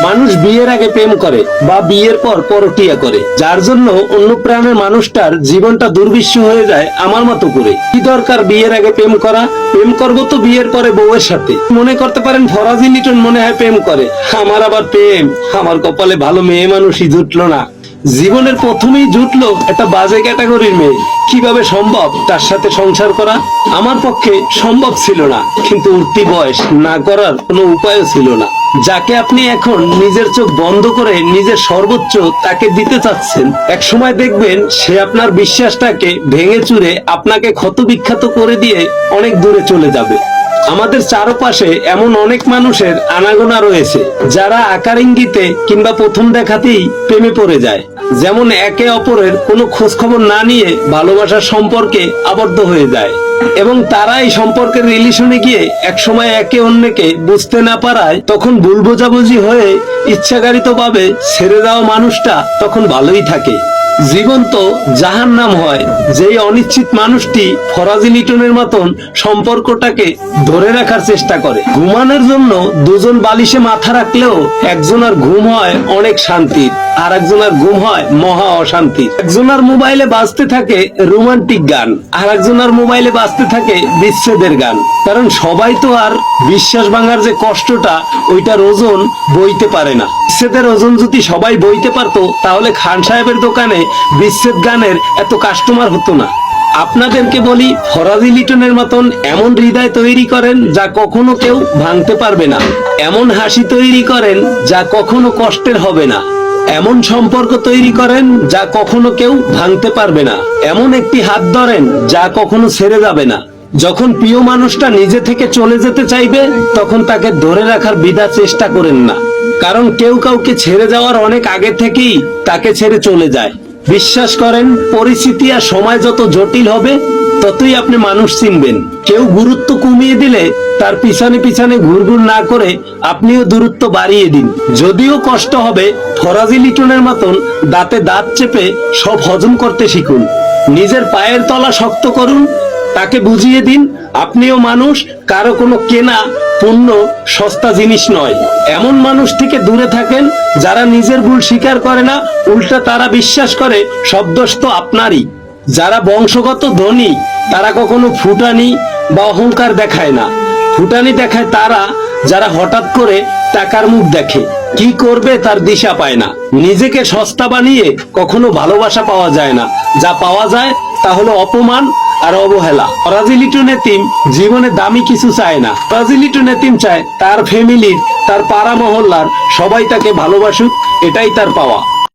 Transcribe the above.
মানুষ বিয়ের আগে প্রেম করে বা বিয়ের পর পরকিয়া করে, যার জন্য অন্য প্রাণের মানুষটার জীবনটা দুর্বিষহ হয়ে যায় আমার মতো করে। কি দরকার বিয়ের আগে প্রেম করা? প্রেম করবো তো বিয়ের পরে বউয়ের সাথে। মনে করতে পারেন ফরাজি লিটন মনে হয় প্রেম করে, আমার আবার প্রেম, আমার কপালে ভালো মেয়ে মানুষই জুটলো না। জীবনের প্রথমেই জুটলো একটা বাজে ক্যাটাগরির মেয়ে। কিভাবে সম্ভব তার সাথে সংসার করা? আমার পক্ষে সম্ভব ছিল না, কিন্তু উঠতি বয়স, না করার কোনো উপায়ও ছিল না। যাকে আপনি এখন নিজের চোখ বন্ধ করে নিজের সর্বোচ্চ তাকে দিতে চাচ্ছেন, এক সময় দেখবেন সে আপনার বিশ্বাসটাকে ভেঙে চুরে আপনাকে ক্ষতবিক্ষত করে দিয়ে অনেক দূরে চলে যাবে। আমাদের চারপাশে এমন অনেক মানুষের আনাগোনা রয়েছে যারা আকার ইঙ্গিতে কিংবা প্রথম দেখাতেই প্রেমে পড়ে যায়। যেমন একে অপরের কোনো খোঁজ খবর না নিয়ে ভালোবাসার সম্পর্কে আবদ্ধ হয়ে যায়, এবং তারা এই সম্পর্কের রিলেশনে গিয়ে একসময় একে অন্যকে বুঝতে না পারায় তখন ভুল বোঝাবুঝি হয়ে ইচ্ছাকারিতভাবে ছেড়ে দেওয়া মানুষটা তখন ভালোই থাকে। জীবন তো জাহান্নাম হয় যেই অনিশ্চিত মানুষটি ফরাজি লিটনের মতন সম্পর্কটাকে ধরে রাখার চেষ্টা করে। ঘুমানোর জন্য দুজন বালিশে মাথা রাখলেও একজনের ঘুম হয় অনেক শান্তির, আর একজনের ঘুম হয় মহা অশান্তির। একজনের মোবাইলে বাজতে থাকে রোমান্টিক গান, আর একজনের মোবাইলে বাজতে থাকে বিচ্ছেদের গান। কারণ সবাই তো আর বিশ্বাস ভাঙার যে কষ্টটা ওইটার ওজন বইতে পারে না। বিচ্ছেদের ওজন যদি সবাই বইতে পারতো তাহলে খান সাহেবের দোকানে বিচ্ছেদ গানের এত কাস্টমার হতো না। আপনাদেরকে বলি, ফরাজি লিটনের মতন এমন হৃদয় তৈরি করেন যা কখনো কেউ ভাঙতে পারবে না, এমন হাসি তৈরি করেন যা কখনো কষ্টের হবে না, এমন সম্পর্ক তৈরি করেন যা কখনো কেউ ভাঙতে পারবে না, এমন একটি হাত ধরেন যা কখনো ছেড়ে যাবে না। যখন প্রিয় মানুষটা নিজে থেকে চলে যেতে চাইবে তখন তাকে ধরে রাখার বিধা চেষ্টা করেন না, কারণ কেউ কাউকে ছেড়ে যাওয়ার অনেক আগে থেকেই তাকে ছেড়ে চলে যায়। বিশ্বাস করেন, পরিস্থিতি আর সময় যত জটিল হবে ততই আপনি মানুষ চিনবেন। কেউ গুরুত্ব কমিয়ে দিলে তার পিছনে পিছনে ঘুরঘুর না করে আপনিও দূরত্ব বাড়িয়ে দিন। যদিও কষ্ট হবে, ফরাজি লিটনের মতন দাঁতে দাঁত চেপে সব হজম করতে শিখুন। নিজের পায়ের তলা শক্ত করুন, তাকে বুঝিয়ে দিন আপনিও মানুষ, কারো কোনো কেনা পণ্য সস্তা জিনিস নয়। এমন মানুষ থেকে দূরে থাকেন যারা নিজের ভুল স্বীকার করে না, উল্টা তারা বিশ্বাস করে সব দোষ তো আপনারই। যারা বংশগত ধনী তারা কখনো ফুটানি বা অহংকার দেখায় না। ফুটানি দেখায় তারা যারা হঠাৎ করে টাকার মুখ দেখে, কি করবে তার দিশা পায় না। নিজেকে সস্তা বানিয়ে কখনো ভালোবাসা পাওয়া যায় না, যা পাওয়া যায় তা হলো অপমান আর অবহেলা। ফরাজি লিটন এতিম জীবনে দামি কিছু চায় না। ফরাজি লিটন এতিম চায় তার ফ্যামিলির, তার পাড়া মহল্লার সবাই তাকে ভালোবাসুক, এটাই তার পাওয়া।